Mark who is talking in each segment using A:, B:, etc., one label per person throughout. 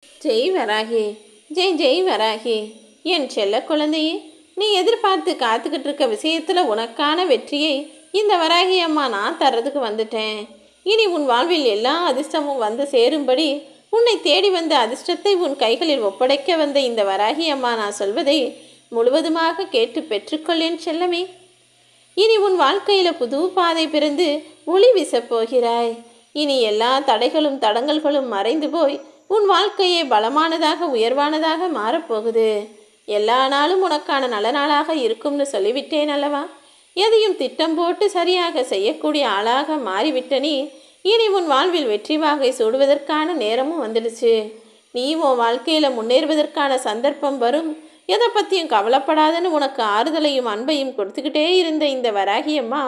A: ஜெய் வராகி, ஜெய் ஜெய் வராகி. என் செல்ல குழந்தையே, நீ எதிர்பார்த்து காத்துக்கிட்டு இருக்க விஷயத்தில் உனக்கான வெற்றியை இந்த வராகி அம்மா நான் தர்றதுக்கு வந்துட்டேன். இனி உன் வாழ்வில் எல்லா அதிர்ஷ்டமும் வந்து சேரும்படி உன்னை தேடி வந்த அதிர்ஷ்டத்தை உன் கைகளில் ஒப்படைக்க வந்த இந்த வராகி அம்மா நான் சொல்வதை முழுவதுமாக கேட்டு பெற்றுக்கொள் என் செல்லமே. இனி உன் வாழ்க்கையில் புது பாதை பிறந்து ஒளி வீசப்போகிறாய். இனி எல்லா தடைகளும் தடங்கல்களும் மறைந்து போய் உன் வாழ்க்கையே பலமானதாக உயர்வானதாக மாறப்போகுது. எல்லா நாளும் உனக்கான நல்ல நாளாக இருக்கும்னு சொல்லிவிட்டேன் அல்லவா? எதையும் திட்டம் போட்டு சரியாக செய்யக்கூடிய ஆளாக மாறிவிட்ட நீ இனி உன் வாழ்வில் வெற்றி வாகை சூடுவதற்கான நேரமும் வந்துடுச்சு. நீ உன் வாழ்க்கையில் முன்னேறுவதற்கான சந்தர்ப்பம் வரும். எதை பற்றியும் கவலைப்படாதன்னு உனக்கு ஆறுதலையும் அன்பையும் கொடுத்துக்கிட்டே இருந்த இந்த வராகியம்மா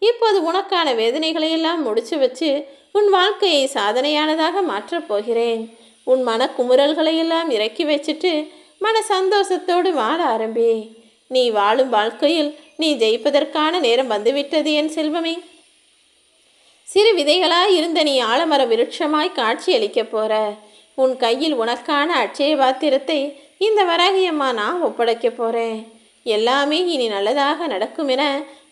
A: இப்போது உனக்கான வேதனைகளையெல்லாம் முடிச்சு வச்சு உன் வாழ்க்கையை சாதனையானதாக மாற்றப் போகிறேன். உன் மன குமுறல்களையெல்லாம் இறக்கி வச்சுட்டு மன சந்தோஷத்தோடு வாழ ஆரம்பி. நீ வாழும் வாழ்க்கையில் நீ ஜெயிப்பதற்கான நேரம் வந்துவிட்டது என் செல்வமே. சிறு விதைகளாய் இருந்த நீ ஆலமர விருட்சமாய் காட்சி அளிக்க போற. உன் கையில் உனக்கான அட்சய பாத்திரத்தை இந்த வராகியம்மா நான் ஒப்படைக்க போகிறேன். எல்லாமே இனி நல்லதாக நடக்கும் என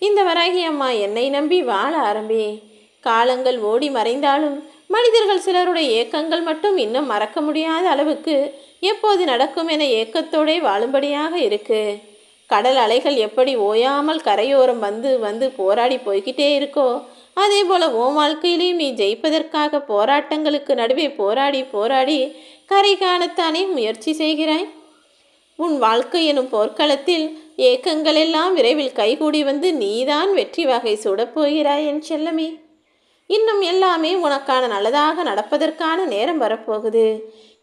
A: இந்த வராகியம்மா என்னை நம்பி வாழ ஆரம்பி. காலங்கள் ஓடி மறைந்தாலும் மனிதர்கள் சிலருடைய ஏக்கங்கள் மட்டும் இன்னும் மறக்க முடியாத அளவுக்கு எப்போது நடக்கும் என ஏக்கத்தோடே வாழும்படியாக இருக்கு. கடல் அலைகள் எப்படி ஓயாமல் கரையோரம் வந்து வந்து போராடி போய்கிட்டே இருக்கோ, அதே போல் உன் வாழ்க்கையிலையும் நீ ஜெயிப்பதற்காக போராட்டங்களுக்கு நடுவே போராடி போராடி கரை காணத்தானே முயற்சி செய்கிறாய். உன் வாழ்க்கை எனும் போர்க்களத்தில் ஏக்கங்கள் எல்லாம் விரைவில் கைகூடி வந்து நீதான் வெற்றி வகை சுடப்போகிறாய் என் செல்லமே. இன்னும் எல்லாமே உனக்கான நல்லதாக நடப்பதற்கான நேரம் வரப்போகுது.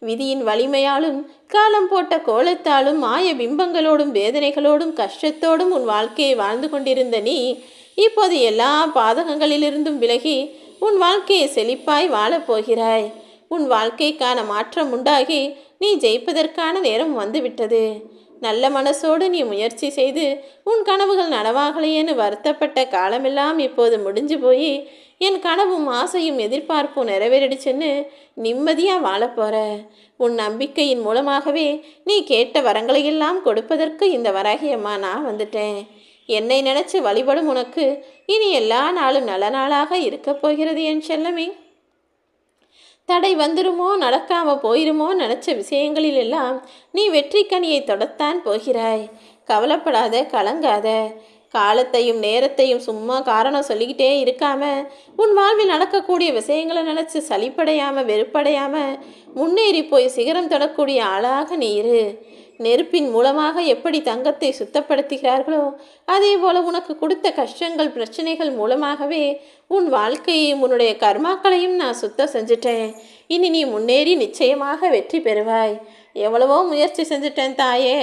A: விதியின் வலிமையாலும் காலம் போட்ட கோலத்தாலும் மாய பிம்பங்களோடும் வேதனைகளோடும் கஷ்டத்தோடும் உன் வாழ்க்கையை வாழ்ந்து கொண்டிருந்த நீ இப்போது எல்லா பாதகங்களிலிருந்தும் விலகி உன் வாழ்க்கையை செழிப்பாய் வாழப்போகிறாய். உன் வாழ்க்கைக்கான மாற்றம் உண்டாகி நீ ஜெயிப்பதற்கான நேரம் வந்துவிட்டது. நல்ல மனசோடு நீ முயற்சி செய்து உன் கனவுகள் நனவாகலையேன்னு வருத்தப்பட்ட காலமெல்லாம் இப்போது முடிஞ்சு போய் என் கனவும் ஆசையும் எதிர்பார்ப்பும் நிறைவேறிடுச்சுன்னு நிம்மதியாக வாழப்போற. உன் நம்பிக்கையின் மூலமாகவே நீ கேட்ட வரங்களையெல்லாம் கொடுப்பதற்கு இந்த வராகியம்மா நான் வந்துட்டேன். என்னை நினச்சி வழிபடும் உனக்கு இனி எல்லா நாளும் நல்ல நாளாக இருக்கப் போகிறது என் செல்லமே. தடை வந்துருமோ நடக்காம போயிருமோ நினச்ச விஷயங்களில் எல்லாம் நீ வெற்றி கனியை தொடத்தான் போகிறாய். கவலைப்படாத, கலங்காத. காலத்தையும் நேரத்தையும் சும்மா காரணம் சொல்லிக்கிட்டே இருக்காம உன் வாழ்வில் நடக்கக்கூடிய விஷயங்களை நினச்சி சலிப்படையாமல் வெறுப்படையாமல் முன்னேறி போய் சிகரம் தொடக்கூடிய ஆளாக நீ இரு. நெருப்பின் மூலமாக எப்படி தங்கத்தை சுத்தப்படுத்துகிறார்களோ அதே போல உனக்கு கொடுத்த கஷ்டங்கள் பிரச்சனைகள் மூலமாகவே உன் வாழ்க்கையையும் உன்னுடைய கர்மாக்களையும் நான் சுத்தம் செஞ்சுட்டேன். இனி நீ முன்னேறி நிச்சயமாக வெற்றி பெறுவாய். எவ்வளவோ முயற்சி செஞ்சுட்டேன் தாயே,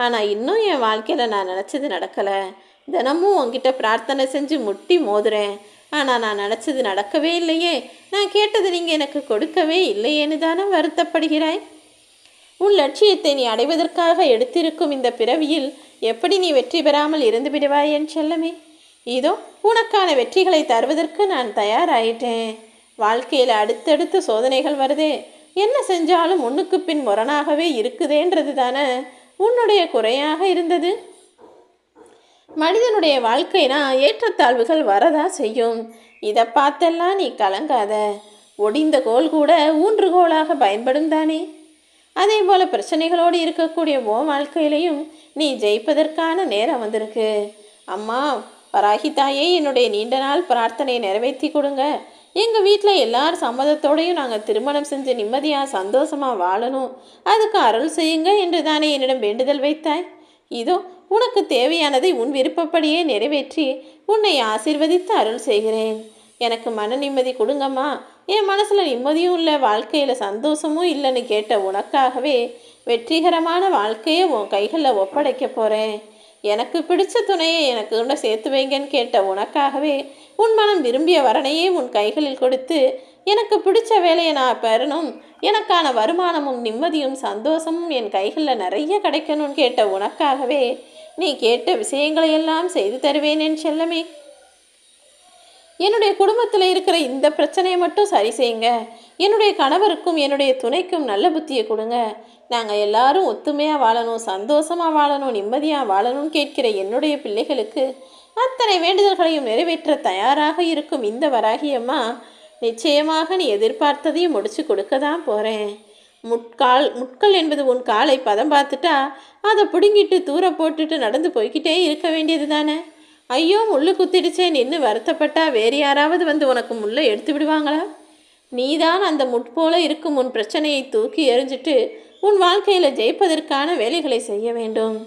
A: ஆனால் இன்னும் என் வாழ்க்கையில் நான் நினச்சது நடக்கலை. தினமும் உங்ககிட்ட பிரார்த்தனை செஞ்சு முட்டி மோதுறேன், ஆனால் நான் நினச்சது நடக்கவே இல்லையே, நான் கேட்டது நீங்கள் எனக்கு கொடுக்கவே இல்லையேன்னு தானே வருத்தப்படுகிறாய். உன் லட்சியத்தை நீ அடைவதற்காக எடுத்திருக்கும் இந்த பிறவியில் எப்படி நீ வெற்றி பெறாமல் இருந்து விடுவாய் என் செல்லமே. இதோ உனக்கான வெற்றிகளை தருவதற்கு நான் தயாராயிட்டேன். வாழ்க்கையில் அடுத்தடுத்து சோதனைகள் வருதே, என்ன செஞ்சாலும் முன்னுக்கு பின் முரணாகவே இருக்குதேன்றது தானே உன்னுடைய குறையாக இருந்தது. மனிதனுடைய வாழ்க்கைனா ஏற்றத்தாழ்வுகள் வரதா செய்யும். இதை பார்த்தெல்லாம் நீ கலங்காத. ஒடிந்த கோல் கூட ஊன்றுகோலாக பயன்படும் தானே. அதே போல் பிரச்சனைகளோடு இருக்கக்கூடிய உன் வாழ்க்கையிலையும் நீ ஜெயிப்பதற்கான நேரம் வந்திருக்கு. அம்மா வராகி தாயே, என்னுடைய நீண்ட நாள் பிரார்த்தனையை நிறைவேற்றி கொடுங்க. எங்கள் வீட்டில் எல்லார் சம்மதத்தோடையும் நாங்கள் திருமணம் செஞ்சு நிம்மதியாக சந்தோஷமாக வாழணும், அதுக்கு அருள் செய்யுங்க என்று தானே என்னிடம் வேண்டுதல் வைத்தாய். இதோ உனக்கு தேவையானதை உன் விருப்பப்படியே நிறைவேற்றி உன்னை ஆசீர்வதித்து அருள் செய்கிறேன். எனக்கு மன நிம்மதி கொடுங்கம்மா. என் மனசில் நிம்மதியும் இல்லை, வாழ்க்கையில் சந்தோஷமும் இல்லைன்னு கேட்ட உனக்காகவே வெற்றிகரமான வாழ்க்கையை உன் கைகளில் ஒப்படைக்க போகிறேன். எனக்கு பிடிச்ச துணையை எனக்கு கூட சேர்த்து வைங்கன்னு கேட்ட உனக்காகவே உன் மனம் விரும்பிய வரனையே உன் கைகளில் கொடுத்து எனக்கு பிடிச்ச வேலையை நான் பெறணும், எனக்கான வருமானமும் நிம்மதியும் சந்தோஷமும் என் கைகளில் நிறைய கிடைக்கணும்னு கேட்ட உனக்காகவே நீ கேட்ட விஷயங்களையெல்லாம் செய்து தருவேன் என் செல்லமே. என்னுடைய குடும்பத்தில் இருக்கிற இந்த பிரச்சனையை மட்டும் சரி செய்யுங்க. என்னுடைய கணவருக்கும் என்னுடைய துணைக்கும் நல்ல புத்தியை கொடுங்க. நாங்கள் எல்லாரும் ஒத்துமையாக வாழணும், சந்தோஷமாக வாழணும், நிம்மதியாக வாழணும்னு கேட்கிற என்னுடைய பிள்ளைகளுக்கு அத்தனை வேண்டுதல்களையும் நிறைவேற்ற தயாராக இருக்கும் இந்த வராகியம்மா நிச்சயமாக நீ எதிர்பார்த்ததையும் முடிச்சு கொடுக்க தான் போகிறேன். முட்கள் என்பது உன் காலை பதம் பார்த்துட்டா அதை பிடுங்கிட்டு தூர போட்டுட்டு நடந்து போய்கிட்டே இருக்க வேண்டியது தானே. ஐயோ முள்ளு குத்திடுச்சேன் நின்று வருத்தப்பட்டா வேறு யாராவது வந்து உனக்கு முள்ளை எடுத்து விடுவாங்களா? நீதான் அந்த முட்போல இருக்கும் உன் பிரச்சனையை தூக்கி எறிஞ்சிட்டு உன் வாழ்க்கையில் ஜெயிப்பதற்கான வேலைகளை செய்ய வேண்டும்.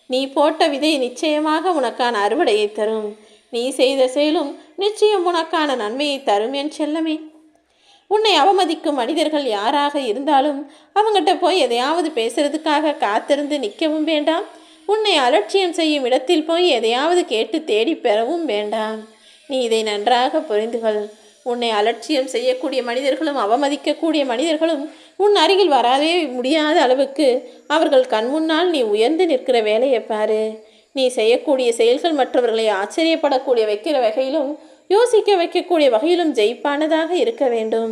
A: நீ போட்ட விதை நிச்சயமாக உனக்கான அறுவடையை தரும். நீ செய்த செயலும் நிச்சயம் உனக்கான நன்மையை தரும் என் செல்லமே. உன்னை அவமதிக்கும் மனிதர்கள் யாராக இருந்தாலும் அவங்ககிட்ட போய் எதையாவது பேசுறதுக்காக காத்திருந்து நிற்கவும் வேண்டாம். உன்னை அலட்சியம் செய்யும் இடத்தில் போய் எதையாவது கேட்டு தேடி பெறவும் வேண்டாம். நீ இதை நன்றாக புரிந்துகொள். உன்னை அலட்சியம் செய்யக்கூடிய மனிதர்களும் அவமதிக்கக்கூடிய மனிதர்களும் உன் அருகில் வராதே முடியாத அளவுக்கு அவர்கள் கண்முன்னால் நீ உயர்ந்து நிற்கிற வேலையை பாரு. நீ செய்யக்கூடிய செயல்கள் மற்றவர்களை ஆச்சரியப்படக்கூடிய வைக்கிற வகையிலும் யோசிக்க வைக்கக்கூடிய வகையிலும் ஜெயிப்பானதாக இருக்க வேண்டும்.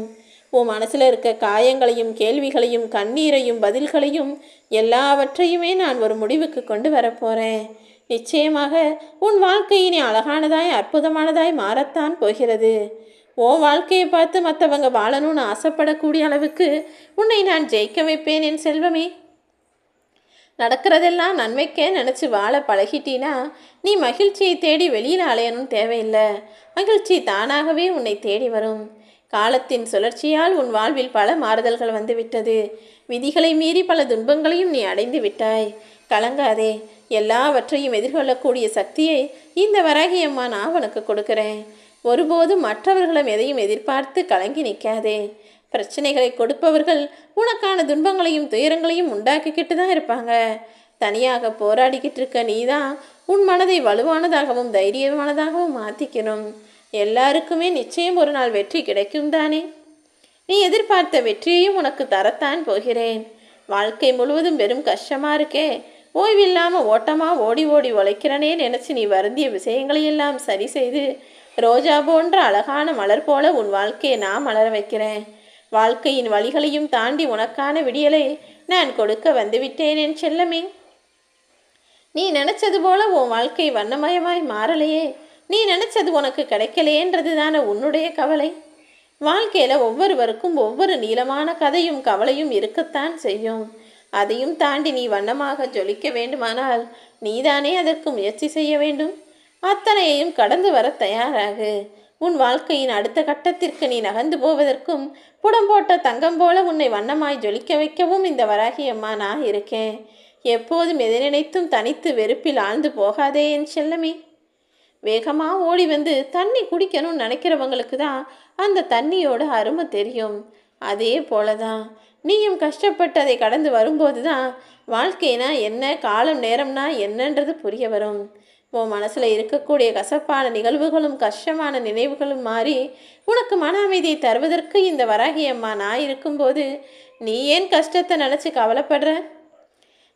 A: உன் மனசில் இருக்க காயங்களையும் கேள்விகளையும் கண்ணீரையும் பதில்களையும் எல்லாவற்றையுமே நான் ஒரு முடிவுக்கு கொண்டு வரப்போகிறேன். நிச்சயமாக உன் வாழ்க்கையினே அழகானதாய் அற்புதமானதாய் மாறத்தான் போகிறது. உன் வாழ்க்கையை பார்த்து மற்றவங்க வாழணும்னு ஆசைப்படக்கூடிய அளவுக்கு உன்னை நான் ஜெயிக்க வைப்பேன் என் செல்வமே. நடக்கிறதெல்லாம் நன்மைக்கே நினச்சி வாழ பழகிட்டீனா நீ மகிழ்ச்சியை தேடி வெளியில் அலையணும் தேவையில்லை. மகிழ்ச்சி தானாகவே உன்னை தேடி வரும். காலத்தின் சுழற்சியால் உன் வாழ்வில் பல மாறுதல்கள் வந்துவிட்டது. விதிகளை மீறி பல துன்பங்களையும் நீ அடைந்து விட்டாய். கலங்காதே. எல்லாவற்றையும் எதிர்கொள்ளக்கூடிய சக்தியை இந்த வராகியம்மா நான் உனக்கு கொடுக்குறேன். ஒருபோதும் மற்றவர்களும் எதையும் எதிர்பார்த்து கலங்கி நிற்காதே. பிரச்சனைகளை கொடுப்பவர்கள் உனக்கான துன்பங்களையும் துயரங்களையும் உண்டாக்கிக்கிட்டு தான் இருப்பாங்க. தனியாக போராடிக்கிட்டு இருக்க நீ தான் உன் மனதை வலுவானதாகவும் தைரியமானதாகவும் மாற்றிக்கணும். எல்லாருக்குமே நிச்சயம் ஒரு நாள் வெற்றி கிடைக்கும் தானே. நீ எதிர்பார்த்த வெற்றியையும் உனக்கு தரத்தான் போகிறேன். வாழ்க்கை முழுவதும் வெறும் கஷ்டமாக இருக்கே, ஓய்வில்லாமல் ஓட்டமாக ஓடி ஓடி உழைக்கிறனே நினச்சி நீ வருந்திய விஷயங்களையெல்லாம் சரி செய்து ரோஜா போன்ற அழகான மலர் போல உன் வாழ்க்கையை நான் மலர வைக்கிறேன். வாழ்க்கையின் வழிகளையும் தாண்டி உனக்கான விடியலை நான் கொடுக்க வந்துவிட்டேன் என் செல்லமே. நீ நினச்சது போல உன் வாழ்க்கை வண்ணமயமாய் மாறலையே, நீ நினச்சது உனக்கு கிடைக்கலையேன்றது தானே உன்னுடைய கவலை. வாழ்க்கையில் ஒவ்வொருவருக்கும் ஒவ்வொரு நீளமான கதையும் கவலையும் இருக்கத்தான் செய்யும். அதையும் தாண்டி நீ வண்ணமாக ஜொலிக்க வேண்டுமானால் நீதானே அதற்கு முயற்சி செய்ய வேண்டும். அத்தனையையும் கடந்து வர தயாராகு. உன் வாழ்க்கையின் அடுத்த கட்டத்திற்கு நீ நகர்ந்து போவதற்கும் புடம் போட்ட தங்கம் போல உன்னை வண்ணமாய் ஜொலிக்க வைக்கவும் இந்த வராகியம்மா நான் இருக்கேன். எப்போதும் எதை நினைத்தும் தனித்து வெறுப்பில் ஆழ்ந்து போகாதே என் செல்லமே. வேகமாக ஓடி வந்து தண்ணி குடிக்கணும்னு நினைக்கிறவங்களுக்கு தான் அந்த தண்ணியோட அருமை தெரியும். அதே போல தான் நீயும் கஷ்டப்பட்டு அதை கடந்து வரும்போது தான் வாழ்க்கைனா என்ன, காலம் நேரம்னா என்னன்றது புரிய வரும். உன் மனசில் இருக்கக்கூடிய கசப்பான நிகழ்வுகளும் கஷ்டமான நினைவுகளும் மாறி உனக்கு மன அமைதியை தருவதற்கு இந்த வராகியம்மா நான் இருக்கும்போது நீ ஏன் கஷ்டத்தை நினச்சி கவலைப்படுற?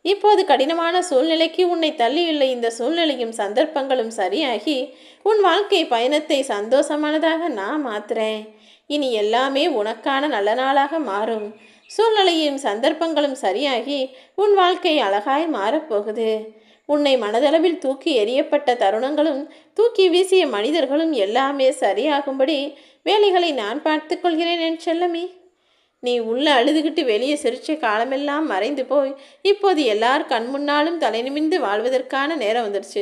A: இப்போது கடினமான சூழ்நிலைக்கு உன்னை தள்ளியுள்ள இந்த சூழ்நிலையும் சந்தர்ப்பங்களும் சரியாகி உன் வாழ்க்கை பயணத்தை சந்தோஷமானதாக நான் மாத்துறேன். இனி எல்லாமே உனக்கான நல்ல நாளாக மாறும். சூழ்நிலையும் சந்தர்ப்பங்களும் சரியாகி உன் வாழ்க்கை அழகாய் மாறப்போகுது. உன்னை மனதளவில் தூக்கி எறியப்பட்ட தருணங்களும் தூக்கி வீசிய மனிதர்களும் எல்லாமே சரியாகும்படி வேலைகளை நான் பார்த்து கொள்கிறேன் என் செல்லமே. நீ உள்ள அழுதுகிட்டு வெளியே சிரிச்ச காலமெல்லாம் மறைந்து போய் இப்போது எல்லார் கண் முன்னாலும் தலை நிமிர்ந்து வாழ்வதற்கான நேரம் வந்துடுச்சு.